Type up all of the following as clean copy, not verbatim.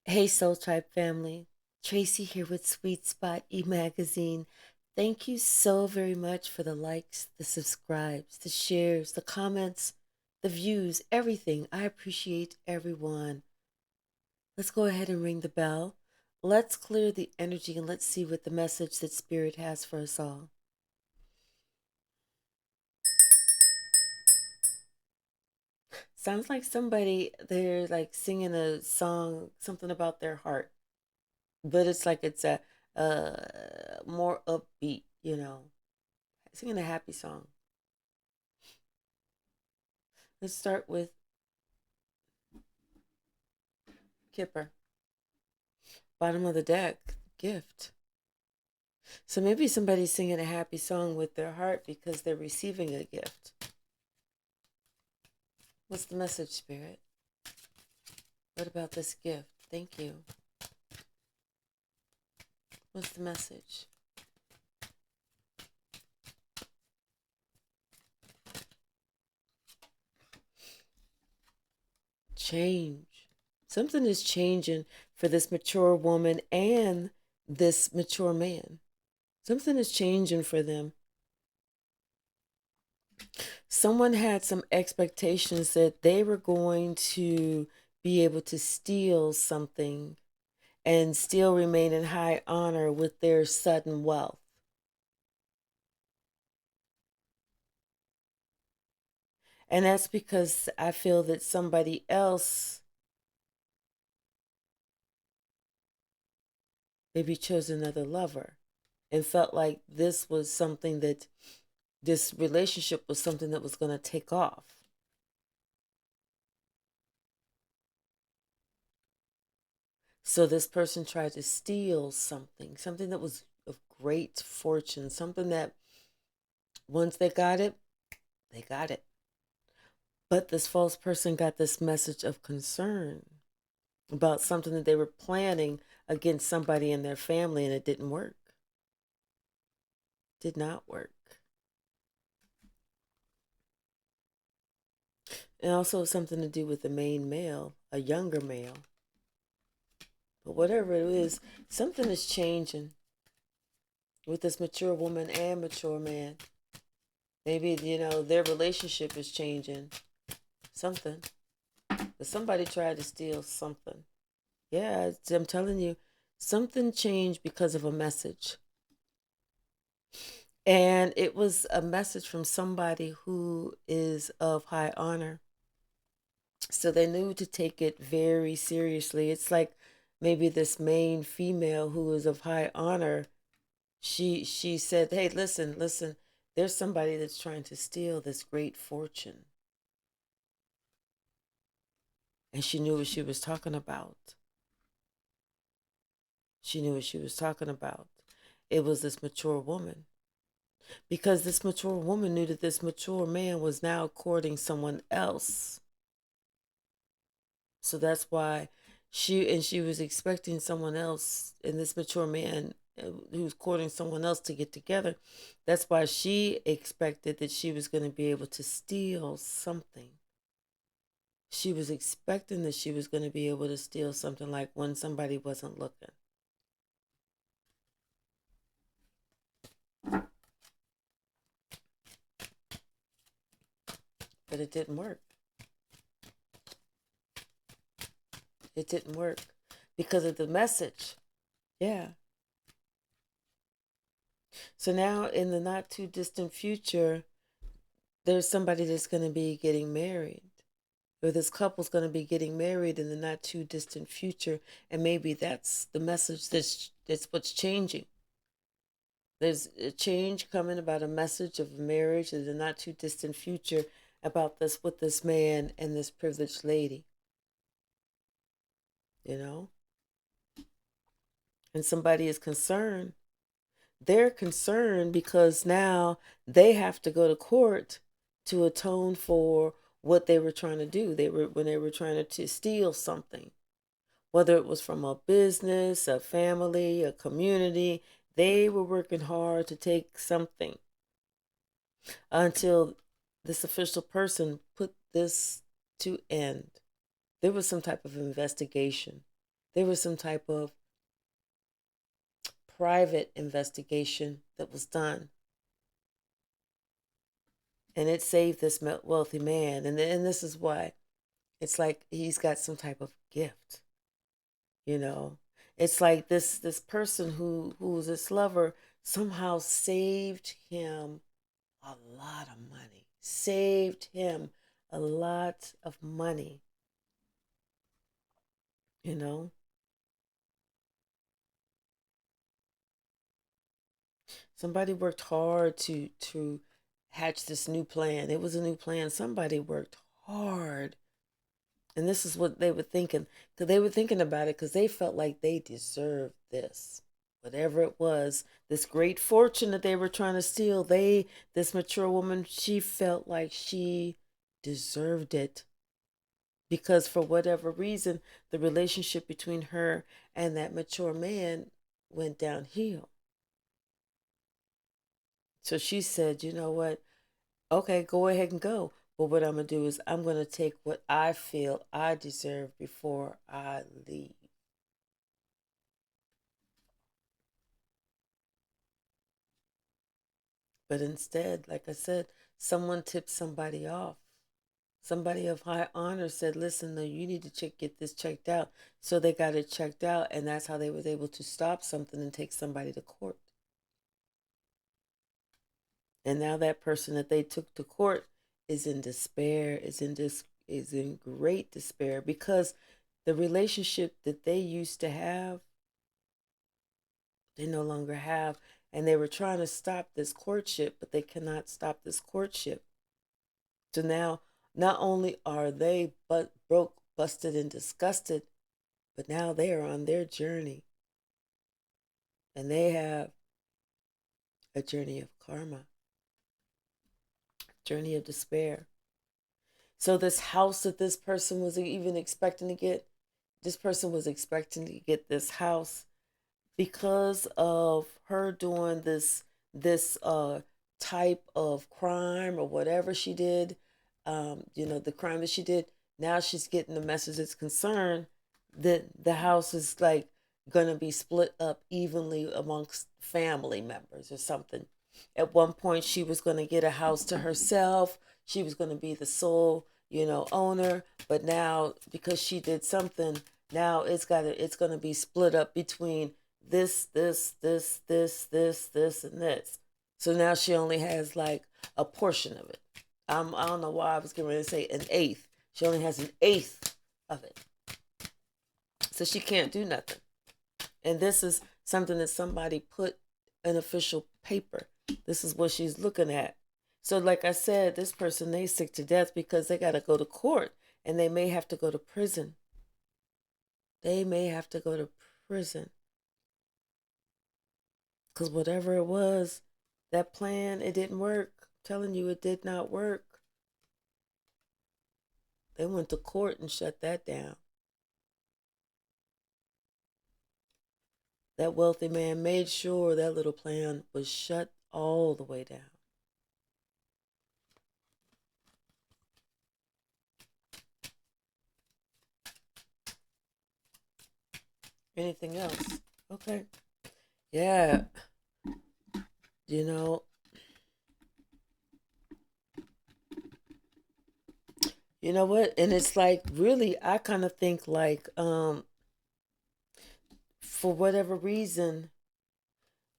Hey, Soul Tribe family. Tracy here with Sweet Spot e-magazine. Thank you so very much for the likes, the subscribes, the shares, the comments, the views, everything. I appreciate everyone. Let's go ahead and ring the bell. Let's clear the energy and let's see what the message that Spirit has for us all. Sounds like somebody, they're like singing a song, something about their heart, but it's a more upbeat, singing a happy song. Let's start with Kipper. Bottom of the deck, gift. So maybe somebody's singing a happy song with their heart because they're receiving a gift. What's the message, Spirit? What about this gift? Thank you. What's the message? Change. Something is changing for this mature woman and this mature man. Something is changing for them. Someone had some expectations that they were going to be able to steal something and still remain in high honor with their sudden wealth. And that's because I feel that somebody else maybe chose another lover and felt like this relationship was something that was going to take off. So this person tried to steal something that was of great fortune, something that once they got it, they got it. But this false person got this message of concern about something that they were planning against somebody in their family, and it didn't work. Did not work. And also something to do with the main male, a younger male. But whatever it is, something is changing with this mature woman and mature man. Maybe, their relationship is changing. Something. But somebody tried to steal something. Yeah, I'm telling you, something changed because of a message. And it was a message from somebody who is of high honor. So they knew to take it very seriously. It's like maybe this main female who is of high honor, she said, "Hey, listen, there's somebody that's trying to steal this great fortune." And she knew what she was talking about. She knew what she was talking about. It was this mature woman. Because this mature woman knew that this mature man was now courting someone else. So that's why she was expecting someone else, and this mature man who's courting someone else to get together. That's why she expected that she was going to be able to steal something. She was expecting that she was going to be able to steal something, like when somebody wasn't looking. But it didn't work. It didn't work because of the message. Yeah. So now in the not too distant future, there's somebody that's going to be getting married. Or this couple's going to be getting married in the not too distant future. And maybe that's the message that's what's changing. There's a change coming about a message of marriage in the not too distant future about this with this man and this privileged lady. You know? And somebody is concerned. They're concerned because now they have to go to court to atone for what they were trying to do. When they were trying to steal something, whether it was from a business, a family, a community, they were working hard to take something until this official person put this to end. There was some type of investigation. there was some type of private investigation that was done, and it saved this wealthy man. And this is why it's like he's got some type of gift, you know. It's like this person who's this lover somehow saved him a lot of money. Saved him a lot of money, you know. Somebody worked hard to hatch this new plan. It was a new plan. Somebody worked hard. And this is what they were thinking. Because they were thinking about it because they felt like they deserved this. Whatever it was, this great fortune that they were trying to steal, this mature woman, she felt like she deserved it. Because for whatever reason, the relationship between her and that mature man went downhill. So she said, you know what? Okay, go ahead and go. But what I'm going to do is I'm going to take what I feel I deserve before I leave. But instead, like I said, someone tipped somebody off. Somebody of high honor said, listen, no, you need to get this checked out. So they got it checked out, and that's how they was able to stop something and take somebody to court. And now that person that they took to court is in despair, is in great despair because the relationship that they used to have, they no longer have. And they were trying to stop this courtship, but they cannot stop this courtship. So now, not only are they broke, busted, and disgusted, but now they are on their journey. And they have a journey of karma, journey of despair. So this house that this person was even expecting to get, this person was expecting to get this house because of her doing this type of crime or whatever she did, the crime that she did. Now she's getting the message that's concerned that the house is like gonna be split up evenly amongst family members or something. At one point, she was gonna get a house to herself. She was gonna be the sole, owner. But now, because she did something, now it's gonna be split up between this, and this. So now she only has like a portion of it. I don't know why I was getting ready to say an eighth. She only has an eighth of it. So she can't do nothing. And this is something that somebody put in official paper. This is what she's looking at. So like I said, this person, they sick to death because they got to go to court and they may have to go to prison. They may have to go to prison. Because whatever it was, that plan, it didn't work. I'm telling you, it did not work. They went to court and shut that down. That wealthy man made sure that little plan was shut all the way down. Anything else? Okay. Yeah. You know, you know what? And it's like really I kind of think like for whatever reason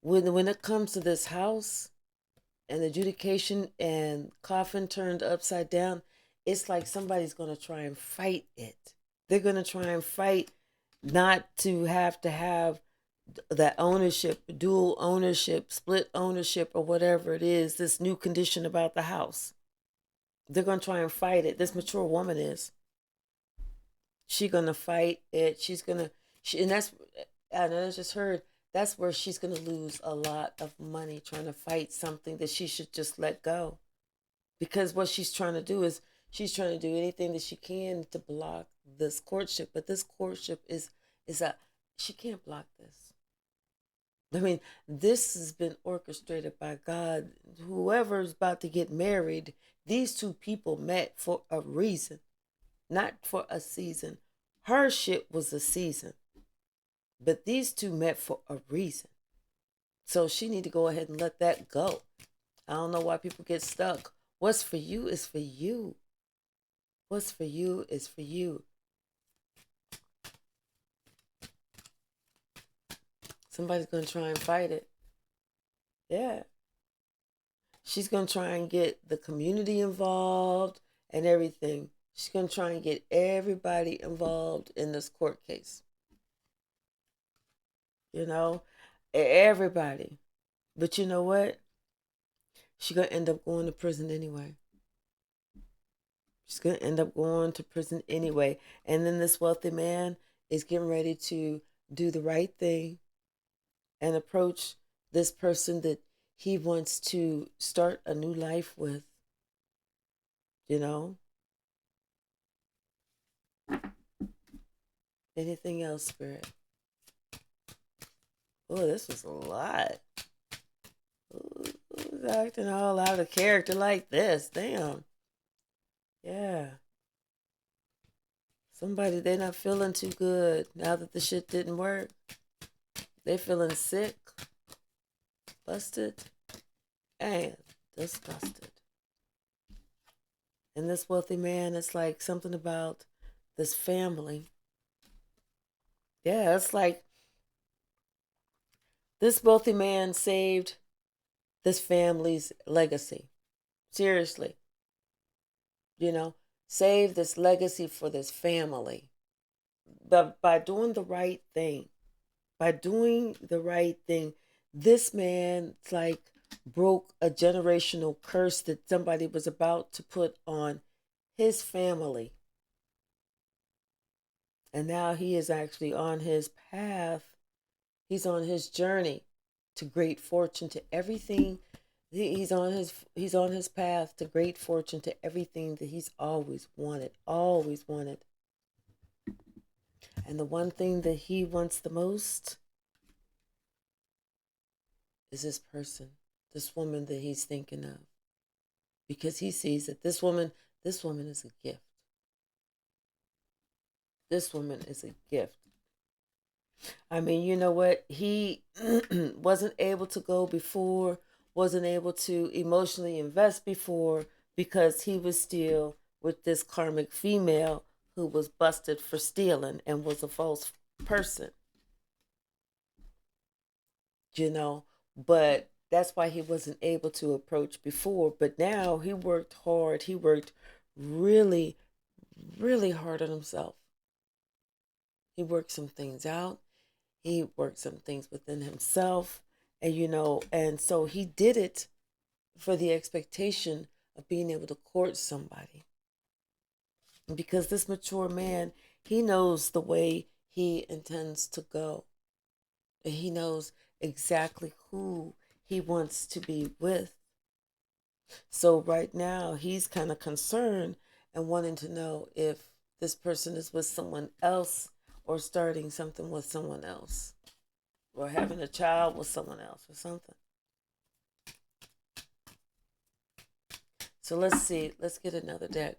when it comes to this house and adjudication and coffin turned upside down, it's like somebody's going to try and fight it. They're going to try and fight not to have that ownership, dual ownership, split ownership, or whatever it is, this new condition about the house. They're going to try and fight it. This mature woman is. She's going to fight it. And that's, and I just heard, that's where she's going to lose a lot of money trying to fight something that she should just let go. Because what she's trying to do is she's trying to do anything that she can to block this courtship. But this courtship is a, she can't block this. I mean, this has been orchestrated by God. Whoever's about to get married, these two people met for a reason, not for a season. Her shit was a season. But these two met for a reason. So she need to go ahead and let that go. I don't know why people get stuck. What's for you is for you. What's for you is for you. Somebody's going to try and fight it. Yeah. She's going to try and get the community involved and everything. She's going to try and get everybody involved in this court case. You know, everybody. But you know what? She's going to end up going to prison anyway. She's going to end up going to prison anyway. And then this wealthy man is getting ready to do the right thing and approach this person that he wants to start a new life with. You know? Anything else, Spirit? Oh, this was a lot. Who's acting all out of character like this? Damn. Yeah. Somebody, they're not feeling too good now that the shit didn't work. They feeling sick, busted, and disgusted. And this wealthy man, it's like something about this family. Yeah, it's like this wealthy man saved this family's legacy. Seriously. You know, save this legacy for this family. But by doing the right thing, this man like broke a generational curse that somebody was about to put on his family. And now he is actually on his path. He's on his journey to great fortune, to everything. He's on his path to great fortune, to everything that he's always wanted. And the one thing that he wants the most is this person, this woman that he's thinking of. Because he sees that this woman is a gift. This woman is a gift. I mean, you know what? He wasn't able to go before, wasn't able to emotionally invest before, because he was still with this karmic female who was busted for stealing and was a false person. You know, but that's why he wasn't able to approach before. But now he worked hard. He worked really, really hard on himself. He worked some things out. He worked some things within himself. And, you know, and so he did it for the expectation of being able to court somebody. And because this mature man, he knows the way he intends to go. And he knows exactly who he wants to be with. So right now, he's kind of concerned and wanting to know if this person is with someone else or starting something with someone else or having a child with someone else or something. So let's see. Let's get another deck.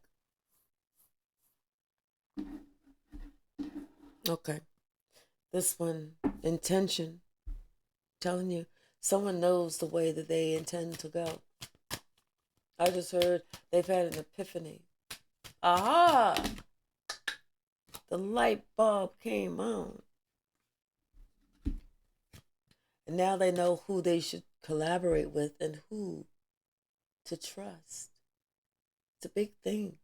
Okay. This one, intention. I'm telling you, someone knows the way that they intend to go. I just heard they've had an epiphany. Aha! The light bulb came on. And now they know who they should collaborate with and who to trust. It's a big thing.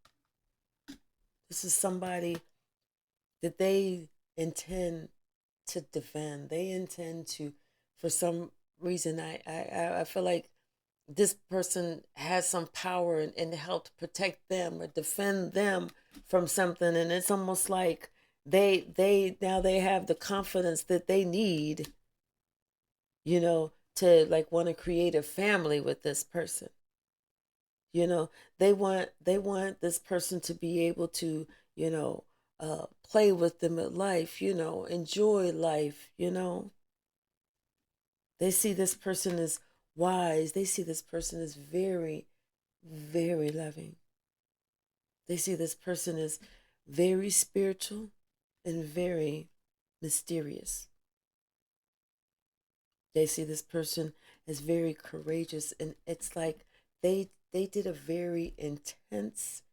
This is somebody that they intend to defend. They intend to, for some reason, I feel like this person has some power and help to protect them or defend them from something. And it's almost like they now they have the confidence that they need, you know, to like want to create a family with this person. You know, they want this person to be able to, you know, play with them at life, you know, enjoy life, you know. They see this person as wise. They see this person as very, very loving. They see this person as very spiritual and very mysterious. They see this person as very courageous, and it's like they did a very intense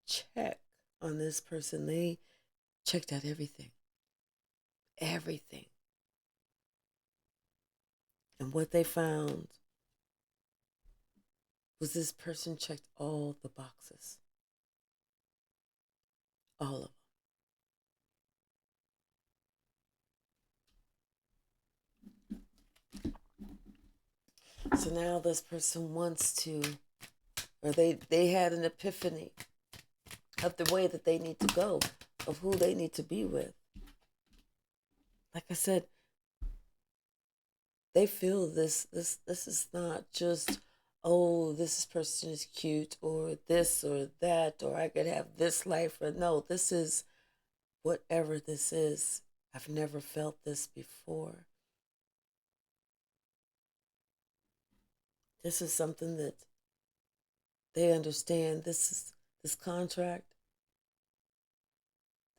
check on this person. They checked out everything, everything, and what they found was this person checked all the boxes, all of them. So now this person wants to, or they had an epiphany of the way that they need to go, of who they need to be with. Like I said, they feel this is not just, oh, this person is cute or this or that, or I could have this life, or no, this is whatever this is. I've never felt this before. This is something that they understand. This contract.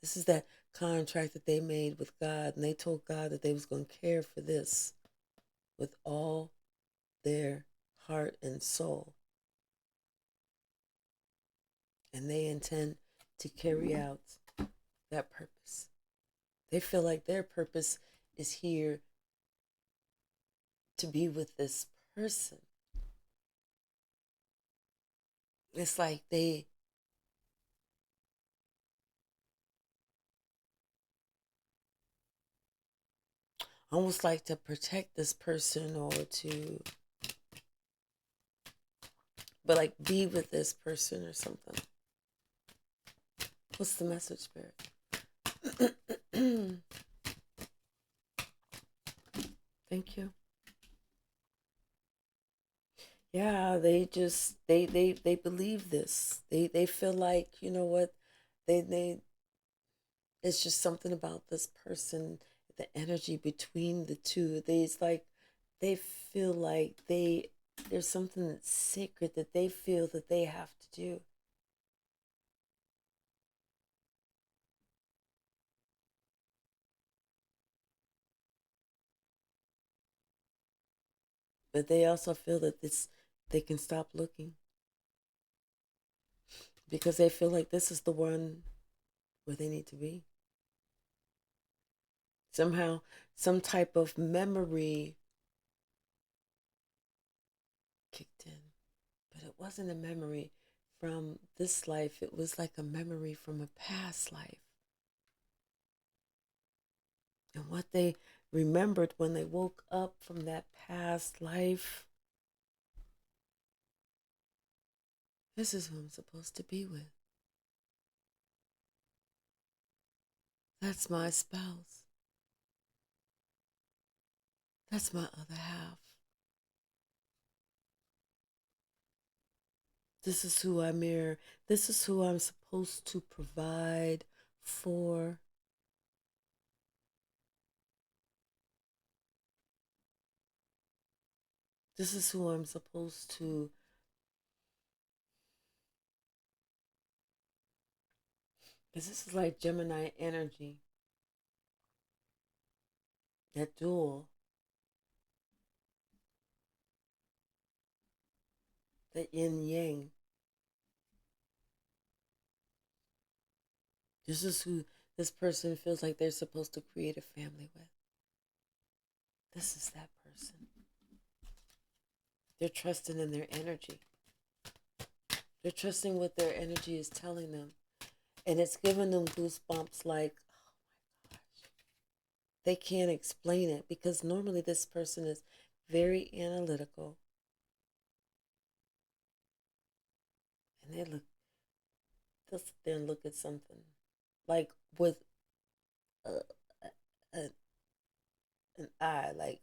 This is that contract that they made with God, and they told God that they was going to care for this with all their heart and soul. And they intend to carry out that purpose. They feel like their purpose is here to be with this person. It's like they almost like to protect this person, or to, but like be with this person or something. What's the message, Spirit? Thank you. Yeah, they believe this. They feel like, you know what, they it's just something about this person, the energy between the two. It's like they feel like there's something that's sacred that they feel that they have to do. But they also feel that they can stop looking, because they feel like this is the one where they need to be. Somehow, some type of memory kicked in. But it wasn't a memory from this life. It was like a memory from a past life. And what they remembered when they woke up from that past life, this is who I'm supposed to be with. That's my spouse. That's my other half. This is who I mirror. This is who I'm supposed to provide for. This is who I'm supposed to. Because this is like Gemini energy. That dual. That yin yang. This is who this person feels like they're supposed to create a family with. This is that person. They're trusting in their energy. They're trusting what their energy is telling them. And it's giving them goosebumps like, oh my gosh. They can't explain it, because normally this person is very analytical. And they'll sit there and look at something like with a, a, an eye, like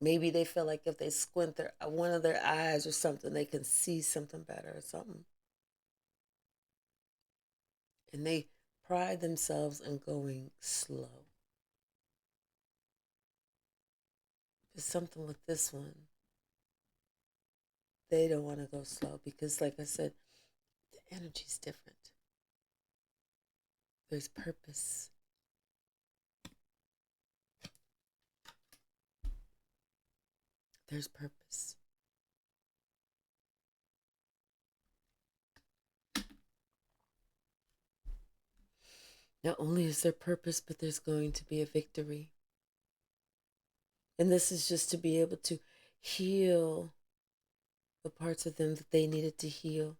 maybe they feel like if they squint one of their eyes or something, they can see something better or something. And they pride themselves in going slow. There's something with this one. They don't want to go slow because, like I said, the energy's different. There's purpose. there's purpose. Not only is there purpose, but there's going to be a victory. And this is just to be able to heal the parts of them that they needed to heal.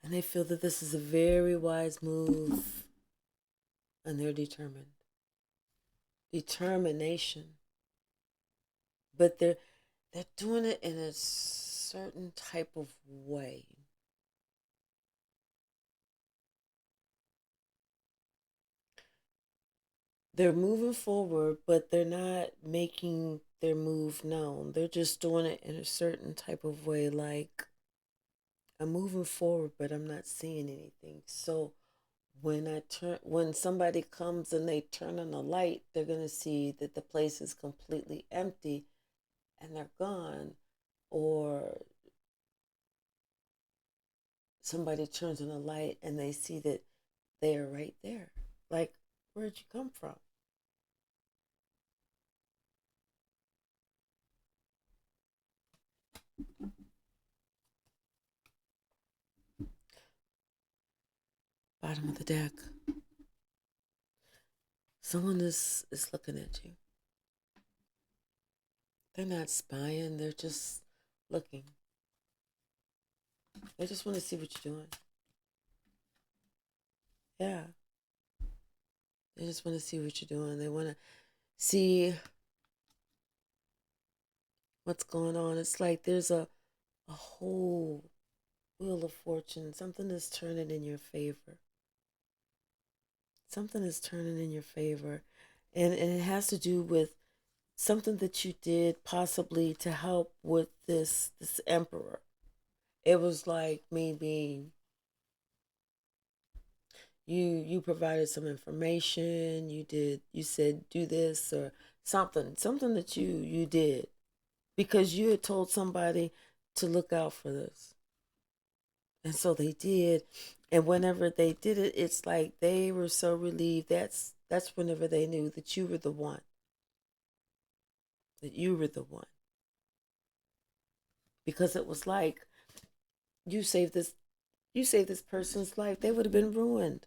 And they feel that this is a very wise move, and they're determined. Determination. But they're doing it in a certain type of way. They're moving forward, but they're not making their move known. They're just doing it in a certain type of way, like, I'm moving forward, but I'm not seeing anything. So when somebody comes and they turn on the light, they're gonna see that the place is completely empty and they're gone. Or somebody turns on a light and they see that they are right there. Like, where'd you come from? Bottom of the deck. Someone is looking at you. They're not spying, they're just looking. They just want to see what you're doing. Yeah. They just want to see what you're doing. They want to see what's going on. It's like there's a whole wheel of fortune. Something is turning in your favor. Something is turning in your favor. And it has to do with something that you did possibly to help with this emperor. It was like maybe you provided some information, you said do this or something that you did because you had told somebody to look out for this. And so they did. And whenever they did it, it's like they were so relieved. That's whenever they knew that you were the one. That you were the one. Because it was like you saved this person's life. They would have been ruined.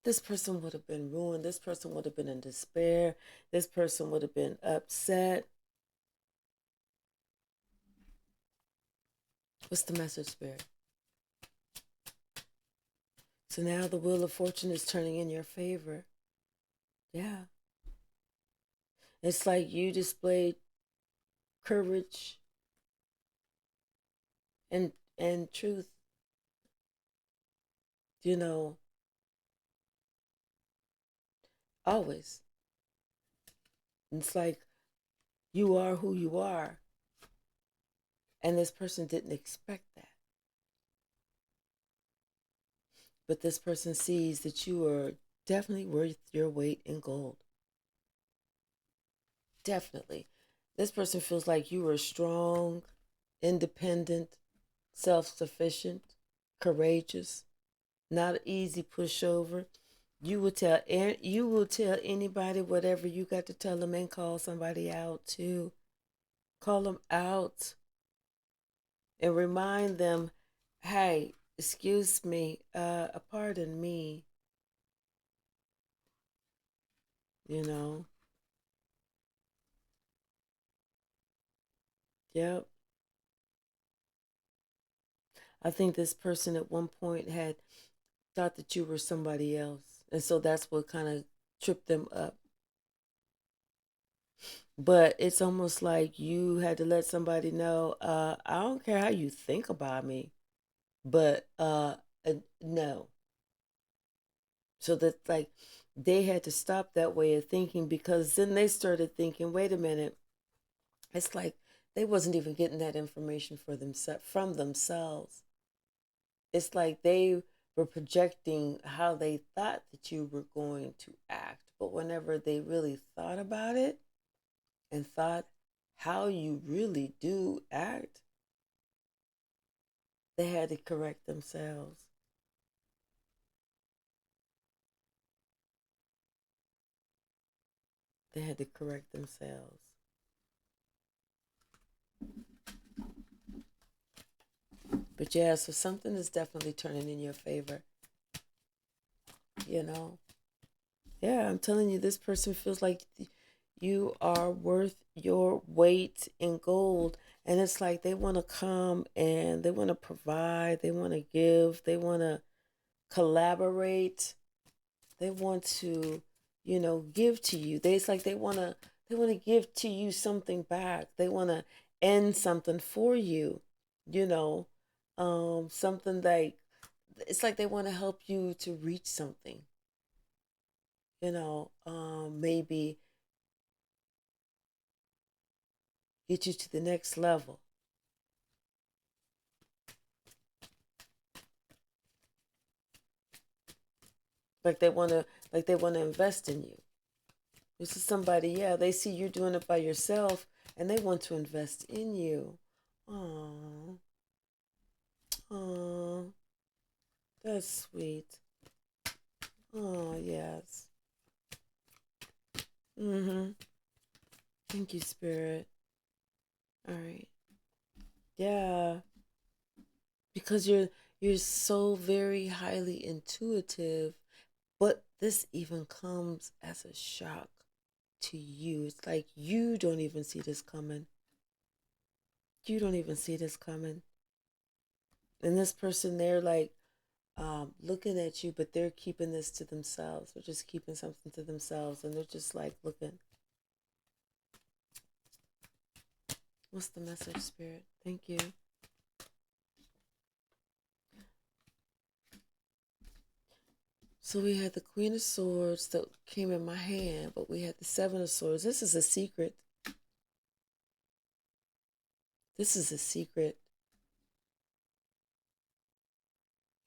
This person would have been ruined. This person would have been in despair. This person would have been upset. What's the message, Spirit? So now the wheel of fortune is turning in your favor. Yeah. It's like you displayed courage and truth. You know, always. It's like you are who you are. And this person didn't expect that. But this person sees that you are definitely worth your weight in gold. Definitely. This person feels like you are strong, independent, self-sufficient, courageous, not an easy pushover. You will tell anybody whatever you got to tell them and call somebody out too. Call them out and remind them, hey, excuse me, pardon me, you know. Yep. I think this person at one point had thought that you were somebody else. And so that's what kind of tripped them up. But it's almost like you had to let somebody know, I don't care how you think about me, but no. So that like they had to stop that way of thinking because then they started thinking, wait a minute, it's like they wasn't even getting that information for themselves from themselves. It's like they were projecting how they thought that you were going to act. But whenever they really thought about it and thought how you really do act, they had to correct themselves. They had to correct themselves. But yeah, so something is definitely turning in your favor. You know? Yeah, I'm telling you, this person feels like you are worth your weight in gold. And it's like they want to come and they want to provide, they want to give, they want to collaborate, they want to, give to you. It's like they want to give to you something back. They want to end something for you, you know, something like it's like they want to help you to reach something, maybe get you to the next level. Like they want to invest in you. This is somebody, yeah, they see you're doing it by yourself and they want to invest in you. Oh, oh, that's sweet. Oh, yes. Mm-hmm. Thank you, Spirit. All right. Yeah. Because you're so very highly intuitive, but this even comes as a shock to you. It's like you don't even see this coming. You don't even see this coming. And this person, they're like looking at you, but they're keeping this to themselves. They're just keeping something to themselves, and they're just like looking. What's the message, Spirit? Thank you. So we had the Queen of Swords that came in my hand, but we had the Seven of Swords. This is a secret. This is a secret.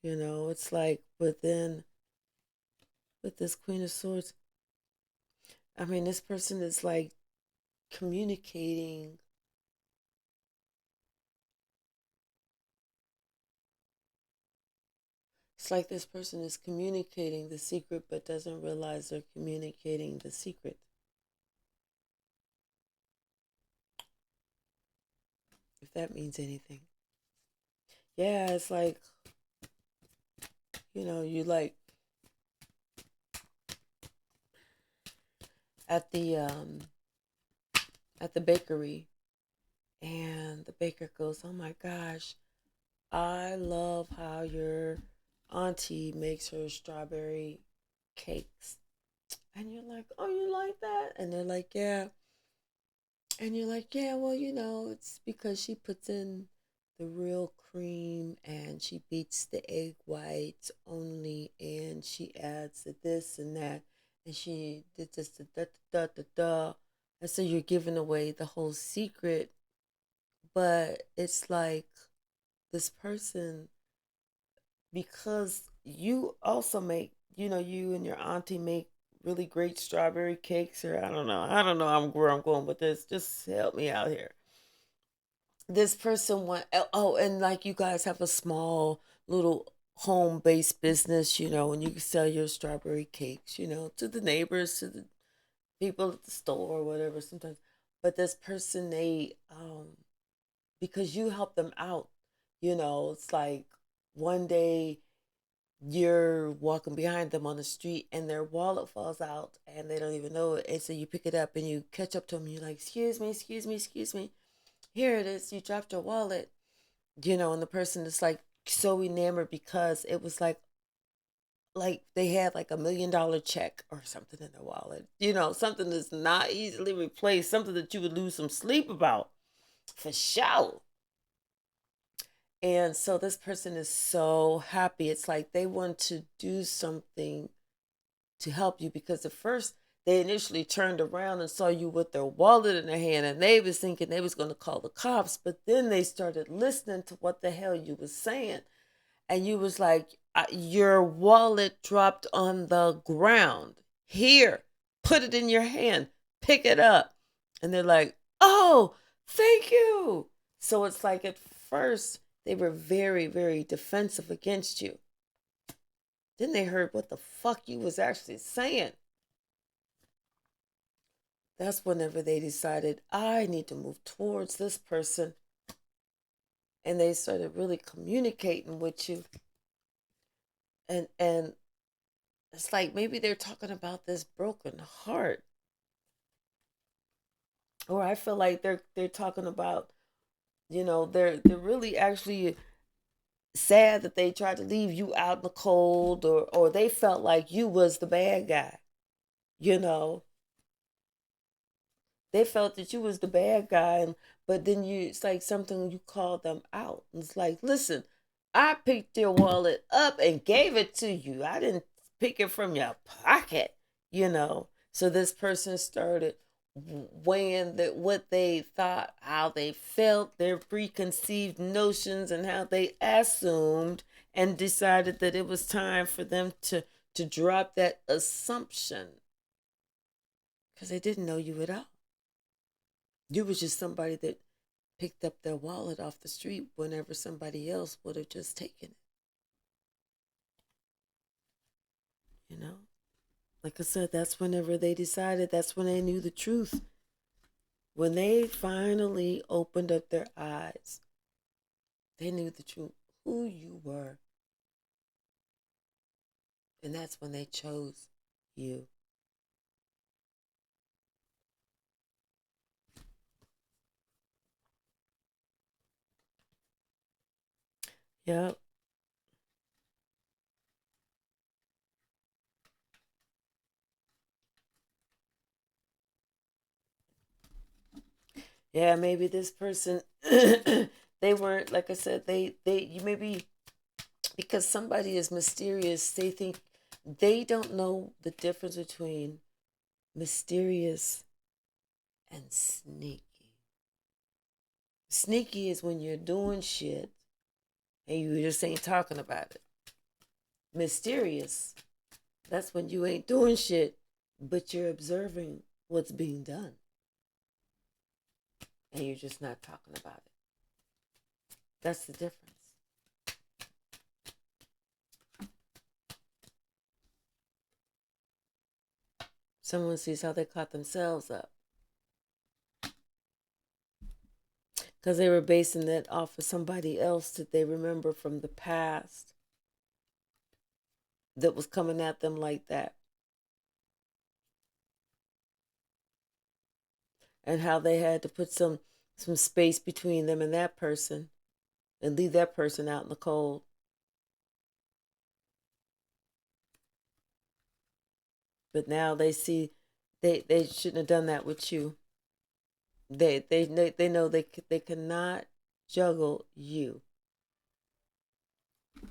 It's like, but then with this Queen of Swords, I mean, this person is like communicating. It's like this person is communicating the secret, but doesn't realize they're communicating the secret. If that means anything. Yeah, it's like, you like at the bakery, and the baker goes, "Oh my gosh, I love how your auntie makes her strawberry cakes." And you're like, "Oh, you like that?" And they're like, "Yeah." And you're like, "Yeah, well, it's because she puts in the real cream and she beats the egg whites only and she adds the this and that and she did this, da da da da da." And so you're giving away the whole secret, but it's like this person, because you also make, you and your auntie make really great strawberry cakes, or I don't know, where I'm going with this. Just help me out here. This person want, oh, and like you guys have a small little home based business, and you can sell your strawberry cakes, to the neighbors, to the people at the store or whatever sometimes. But this person, they because you help them out, it's like one day you're walking behind them on the street and their wallet falls out and they don't even know it. And so you pick it up and you catch up to them and you're like, "Excuse me, excuse me, excuse me. Here it is. You dropped your wallet." And the person is like so enamored because it was like they had like $1 million check or something in their wallet. Something that's not easily replaced, something that you would lose some sleep about for sure. And so this person is so happy. It's like they want to do something to help you, because at first they initially turned around and saw you with their wallet in their hand and they was thinking they was going to call the cops, but then they started listening to what the hell you was saying, and you was like, your wallet dropped on the ground. Here, put it in your hand, pick it up." And they're like, Oh, thank you. So it's like at first they were very, very defensive against you. Then they heard what the fuck you was actually saying. That's whenever they decided, I need to move towards this person. And they started really communicating with you. And it's like maybe they're talking about this broken heart. Or I feel like they're talking about, they're really actually sad that they tried to leave you out in the cold, or they felt like you was the bad guy. You know, they felt that you was the bad guy, but then it's like something you called them out. It's like, listen, I picked your wallet up and gave it to you. I didn't pick it from your pocket. So this person started weighing that what they thought, how they felt, their preconceived notions, and how they assumed, and decided that it was time for them to drop that assumption because they didn't know you at all. You was just somebody that picked up their wallet off the street whenever somebody else would have just taken it. Like I said, that's whenever they decided, that's when they knew the truth. When they finally opened up their eyes, they knew the truth, who you were. And that's when they chose you. Yep. Yeah, maybe this person, they weren't, like I said, you maybe, because somebody is mysterious, they think they don't know the difference between mysterious and sneaky. Sneaky is when you're doing shit and you just ain't talking about it. Mysterious, that's when you ain't doing shit, but you're observing what's being done. And you're just not talking about it. That's the difference. Someone sees how they caught themselves up. Because they were basing that off of somebody else that they remember from the past that was coming at them like that. And how they had to put some space between them and that person and leave that person out in the cold. But now they see they shouldn't have done that with you. They know they cannot juggle you.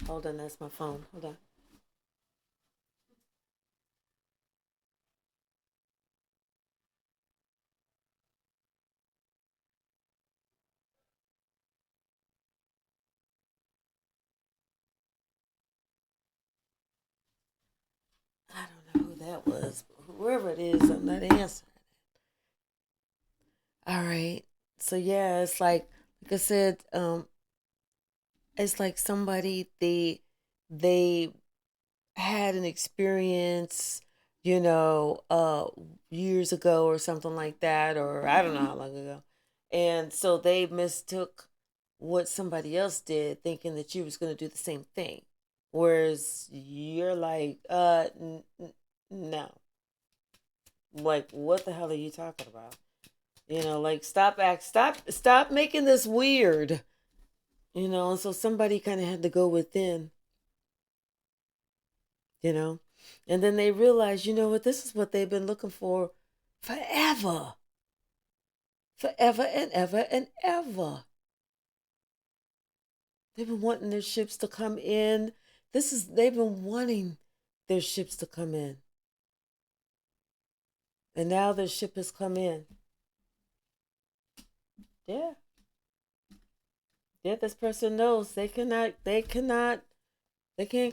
Hold on, that's my phone. Hold on. I don't know who that was. Whoever it is, I'm not answering. All right. So yeah, it's like I said, it's like somebody they had an experience, you know, years ago or something like that, or I don't know how long ago. And so they mistook what somebody else did, thinking that you was going to do the same thing. Whereas you're like, no. Like, what the hell are you talking about? Like stop making this weird. And so somebody kind of had to go within, you know. And then they realized, you know what, this is what they've been looking for forever. Forever and ever and ever. They've been wanting their ships to come in. They've been wanting their ships to come in. And now their ship has come in. Yeah. Yeah, this person knows they can't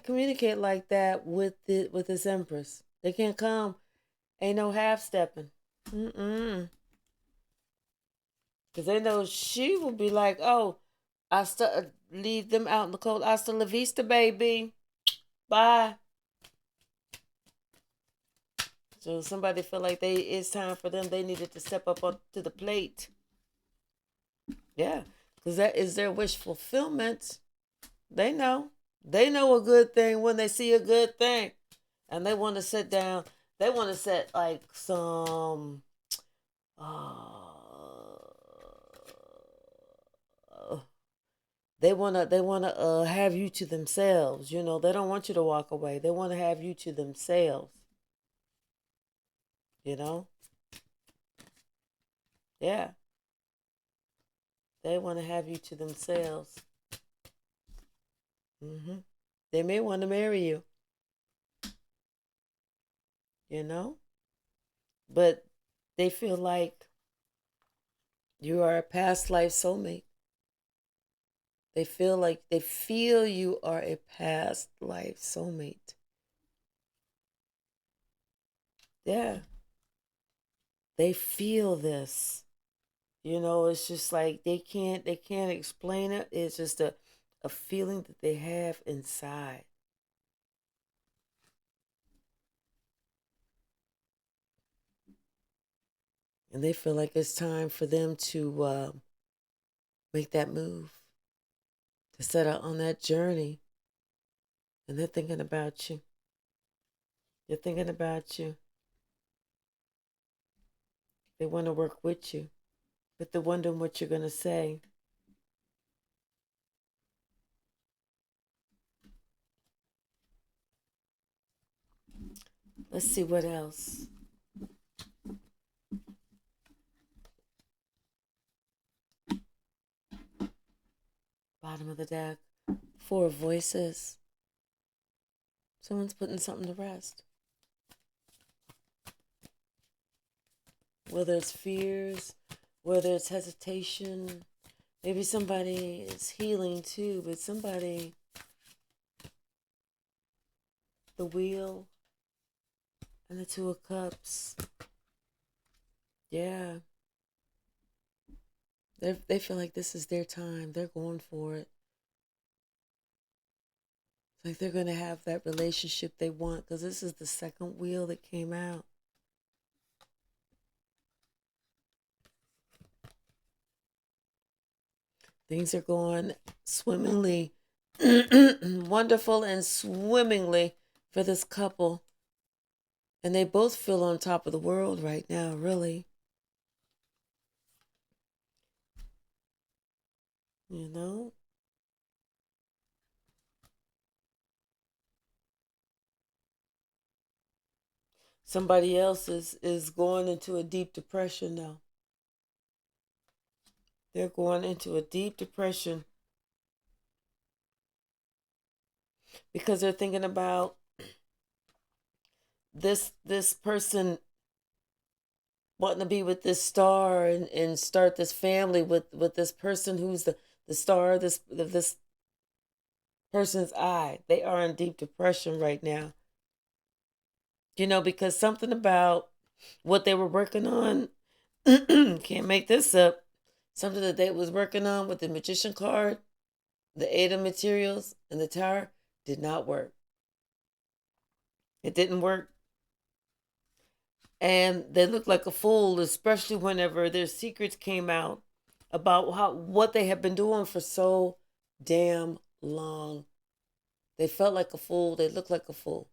communicate like that with this empress. They can't come. Ain't no half stepping. Mm-mm. Because they know she will be like, oh, leave them out in the cold. Hasta la vista, baby. Bye. So somebody feel like it's time for them. They needed to step up onto the plate. Yeah, because that is their wish fulfillment. They know. They know a good thing when they see a good thing. And they want to sit down. They want to set like some uh, they wanna have you to themselves. You know, they don't want you to walk away. They want to have you to themselves. You know? Yeah. They want to have you to themselves. They may want to marry you. You know? But they feel like you are a past life soulmate. They feel you are a past life soulmate. Yeah. They feel this. You know, it's just like they can't explain it. It's just a feeling that they have inside. And they feel like it's time for them to make that move, to set out on that journey. And they're thinking about you. They're thinking about you. They want to work with you, but they're wondering what you're going to say. Let's see what else. Bottom of the deck. Four voices. Someone's putting something to rest. Whether it's fears, whether it's hesitation, maybe somebody is healing too, but somebody, the wheel and the Two of Cups. Yeah. They feel like this is their time. They're going for it. It's like they're going to have that relationship they want, because this is the second wheel that came out. Things are going swimmingly, wonderful and swimmingly for this couple. And they both feel on top of the world right now, really. You know? Somebody else is going into a deep depression now. They're going into a deep depression because they're thinking about this person wanting to be with this star and start this family with this person who's the star of this person's eye. They are in deep depression right now. You know, because something about what they were working on, can't make this up. Something that they was working on with the magician card, the Eight of Materials, and the Tower did not work. It didn't work. And they looked like a fool, especially whenever their secrets came out about what they had been doing for so damn long. They felt like a fool. They looked like a fool.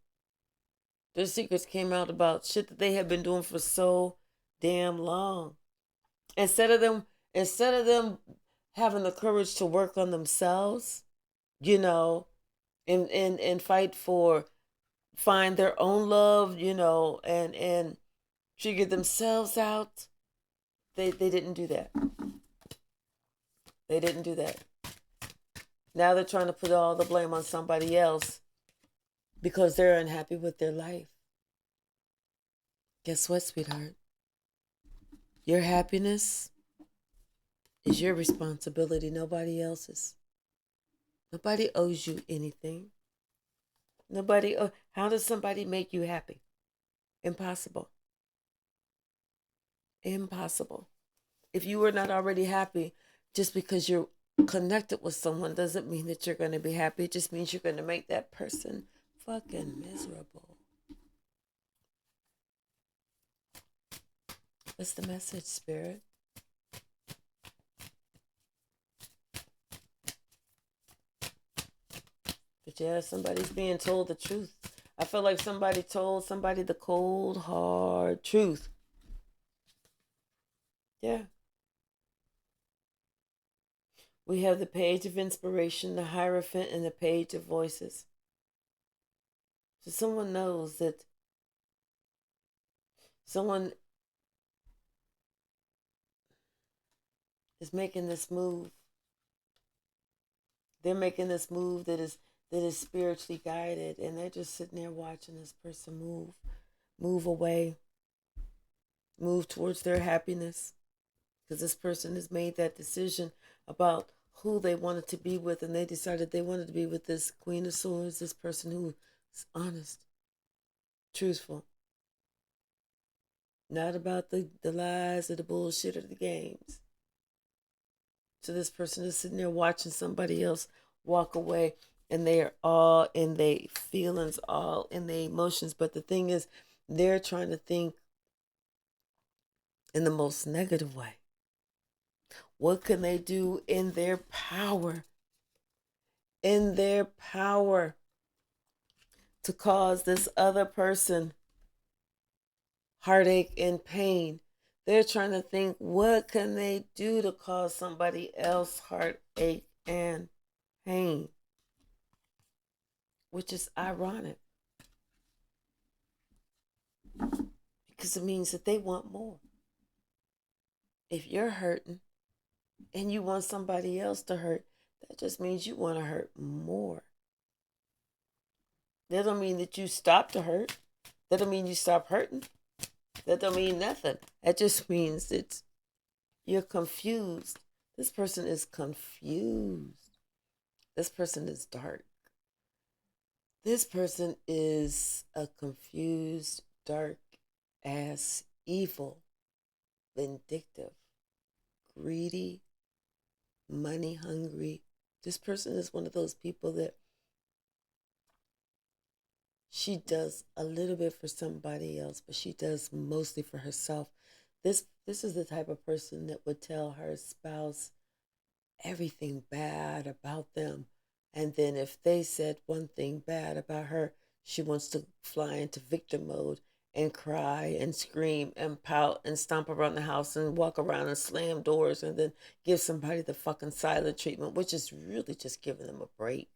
Their secrets came out about shit that they had been doing for so damn long. Instead of them having the courage to work on themselves, you know, and find their own love, you know, and figure themselves out, they didn't do that. They didn't do that. Now they're trying to put all the blame on somebody else because they're unhappy with their life. Guess what, sweetheart? Your happiness is your responsibility, nobody else's. Nobody owes you anything. How does somebody make you happy? Impossible. Impossible. If you are not already happy, just because you're connected with someone doesn't mean that you're going to be happy. It just means you're going to make that person fucking miserable. What's the message, Spirit? But yeah, somebody's being told the truth. I feel like somebody told somebody the cold, hard truth. Yeah. We have the page of inspiration, the Hierophant, and the page of voices. So someone knows that someone is making this move. They're making this move that is spiritually guided, and they're just sitting there watching this person move away, move towards their happiness, because this person has made that decision about who they wanted to be with, and they decided they wanted to be with this Queen of Swords, this person who is honest, truthful, not about the lies or the bullshit or the games. So this person is sitting there watching somebody else walk away, and they are all in their feelings, all in their emotions. But the thing is, they're trying to think in the most negative way. What can they do in their power? In their power to cause this other person heartache and pain. They're trying to think, what can they do to cause somebody else heartache and pain? Which is ironic, because it means that they want more. If you're hurting and you want somebody else to hurt, that just means you want to hurt more. That don't mean that you stop to hurt. That don't mean you stop hurting. That don't mean nothing. That just means that you're confused. This person is confused. This person is dark. This person is a confused, dark ass, evil, vindictive, greedy, money hungry. This person is one of those people that she does a little bit for somebody else, but she does mostly for herself. This is the type of person that would tell her spouse everything bad about them. And then if they said one thing bad about her, she wants to fly into victim mode and cry and scream and pout and stomp around the house and walk around and slam doors and then give somebody the fucking silent treatment, which is really just giving them a break.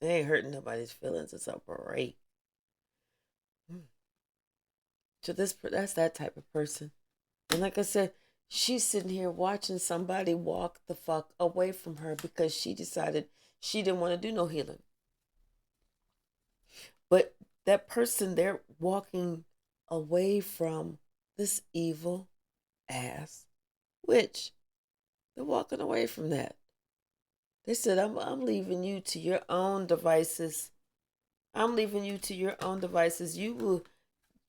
They ain't hurting nobody's feelings. It's a break. So that's that type of person. And like I said, she's sitting here watching somebody walk the fuck away from her because she decided she didn't want to do no healing. But that person, they're walking away from this evil ass witch. They're walking away from that. They said, I'm leaving you to your own devices. I'm leaving you to your own devices. You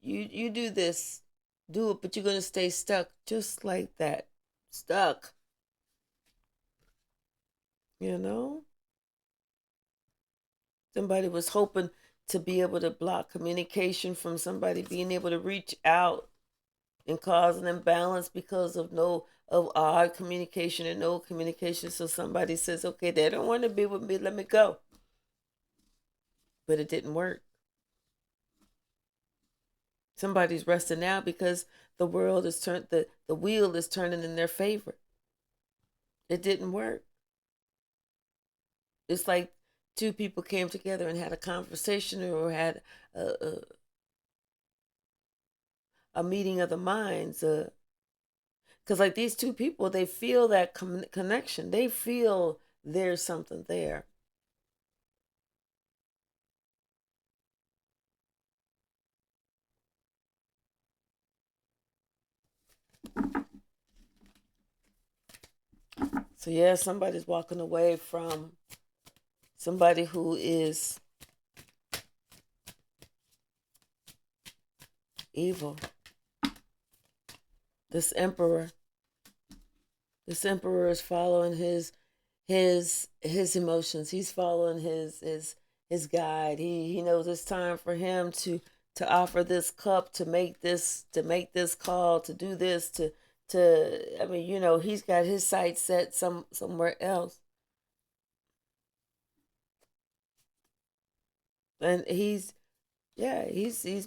do this. Do it, but you're going to stay stuck just like that. Stuck. You know? Somebody was hoping to be able to block communication from somebody being able to reach out and cause an imbalance because of odd communication and no communication. So somebody says, okay, they don't want to be with me, let me go. But it didn't work. Somebody's resting now because the world is turned, the wheel is turning in their favor. It didn't work. It's like two people came together and had a conversation or had a meeting of the minds. Because like these two people, they feel that connection. They feel there's something there. So yeah, somebody's walking away from somebody who is evil. This emperor. This emperor is following his emotions. He's following his guide. He knows it's time for him to offer this cup, to make this call, to do this, to I mean, he's got his sights set somewhere else. And he's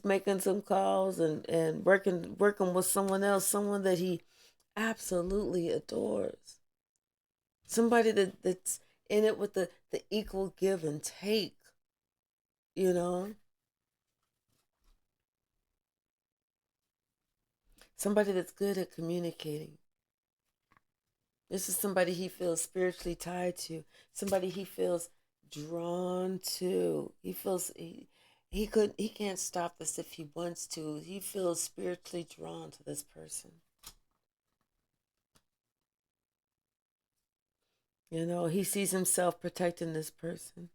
making some calls and working with someone else, someone that he absolutely adores. Somebody that's in it with the equal give and take, you know? Somebody that's good at communicating. This is somebody he feels spiritually tied to, somebody he feels drawn to. He feels he can't stop this if he wants to. He feels spiritually drawn to this person. He sees himself protecting this person,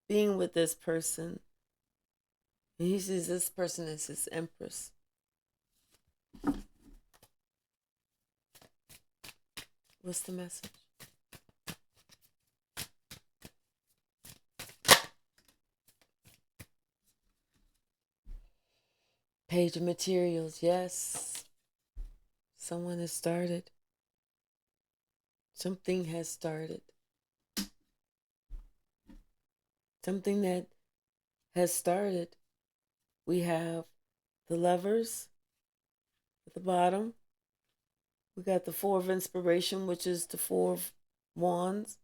being with this person. And he sees this person as his empress. What's the message? Page of materials. Yes. Someone has started. Something has started. Something that has started. We have the Lovers at the bottom. We got the Four of Inspiration, which is the Four of Wands.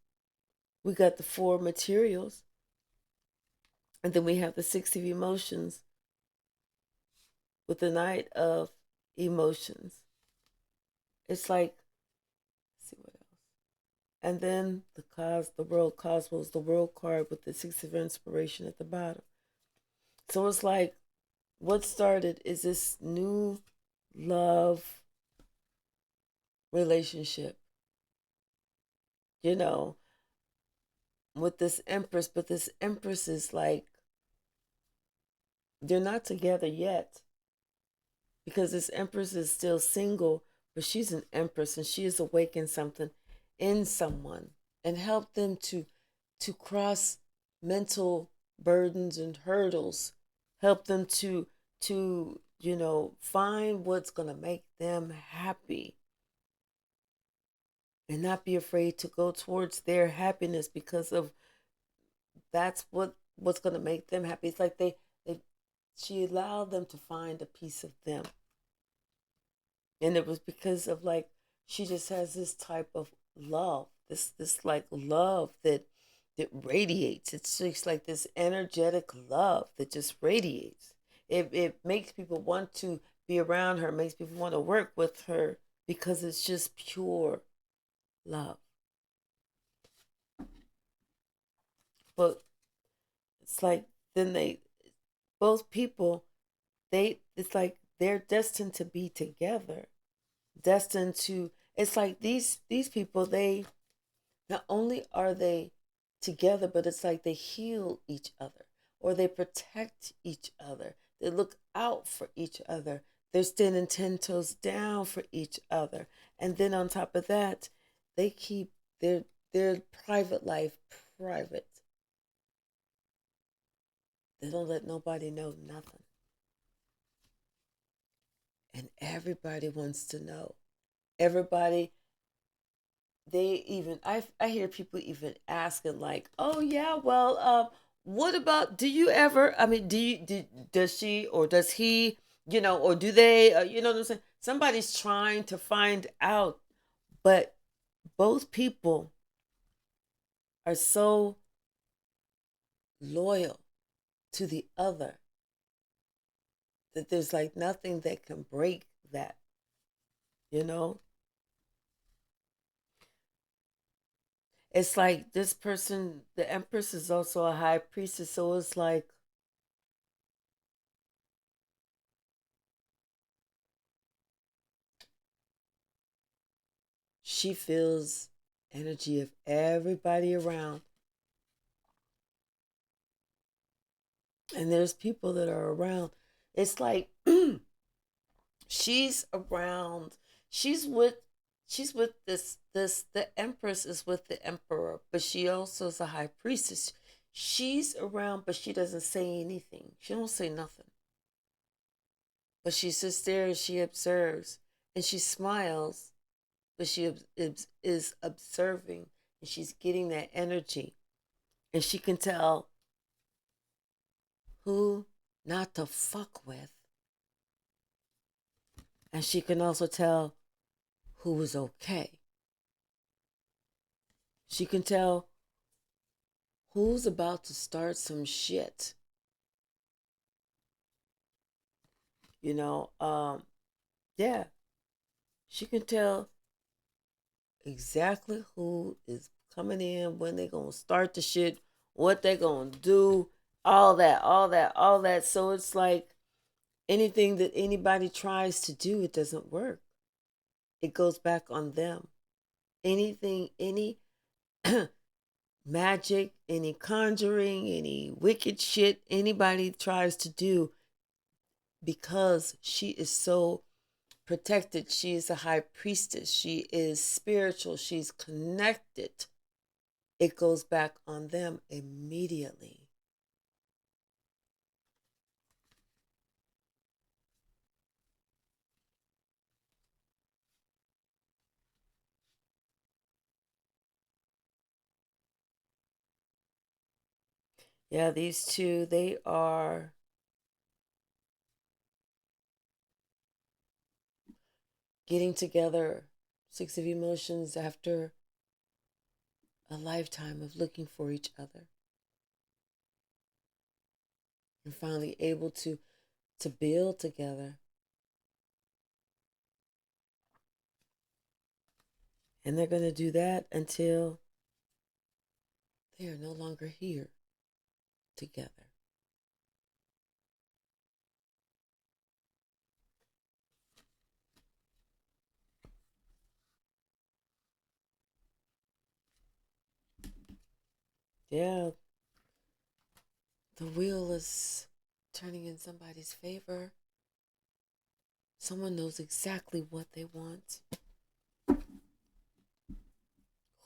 We got the Four of Materials. And then we have the Six of Emotions with the Knight of Emotions. It's like, let's see what else. And then the World Cosmos, the World card with the Six of Inspiration at the bottom. So it's like, what started is this new love relationship, with this Empress. But this Empress is like, they're not together yet, because this Empress is still single, but she's an Empress and she has awakened something in someone and helped them to cross mental burdens and hurdles, help them to find what's going to make them happy and not be afraid to go towards their happiness, because of that's what's going to make them happy. It's like she allowed them to find a piece of them. And it was because of, like, she just has this type of love, this like love that radiates. It's just like this energetic love that just radiates. It makes people want to be around her, makes people want to work with her, because it's just pure love. But it's like, then both people, it's like they're destined to be together, destined to. It's like these people, they not only are they together, but it's like they heal each other, or they protect each other. They look out for each other. They're standing 10 toes down for each other. And then on top of that, they keep their private life private. They don't let nobody know nothing. And everybody wants to know. Everybody, I hear people even asking, like, oh yeah, well, what about, do you ever, I mean, does she or does he, or do they, you know what I'm saying? Somebody's trying to find out, but both people are so loyal to the other that there's like nothing that can break that, you know? It's like this person, the Empress, is also a high priestess, so it's like she feels energy of everybody around. And there's people that are around. It's like She's around. She's with the empress is with the emperor, but she also is a high priestess. She's around, but she doesn't say anything. She don't say nothing. But she sits there and she observes and she smiles, but she is observing and she's getting that energy. And she can tell who not to fuck with. And she can also tell who is okay. She can tell who's about to start some shit. You know, yeah. She can tell exactly who is coming in, when they're gonna start the shit, what they're gonna do, all that, all that, all that. So it's like anything that anybody tries to do, it doesn't work. It goes back on them. Anything, any magic, any conjuring, any wicked shit anybody tries to do, because she is so protected. She is a high priestess. She is spiritual. She's connected. It goes back on them immediately. Yeah, these two, they are getting together. Six of Emotions after a lifetime of looking for each other. And finally able to build together. And they're going to do that until they are no longer here together. Yeah, the wheel is turning in somebody's favor. Someone knows exactly what they want,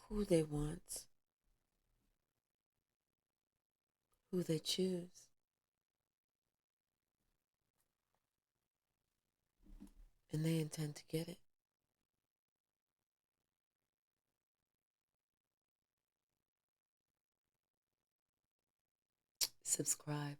who they want, who they choose. And they intend to get it. Subscribe.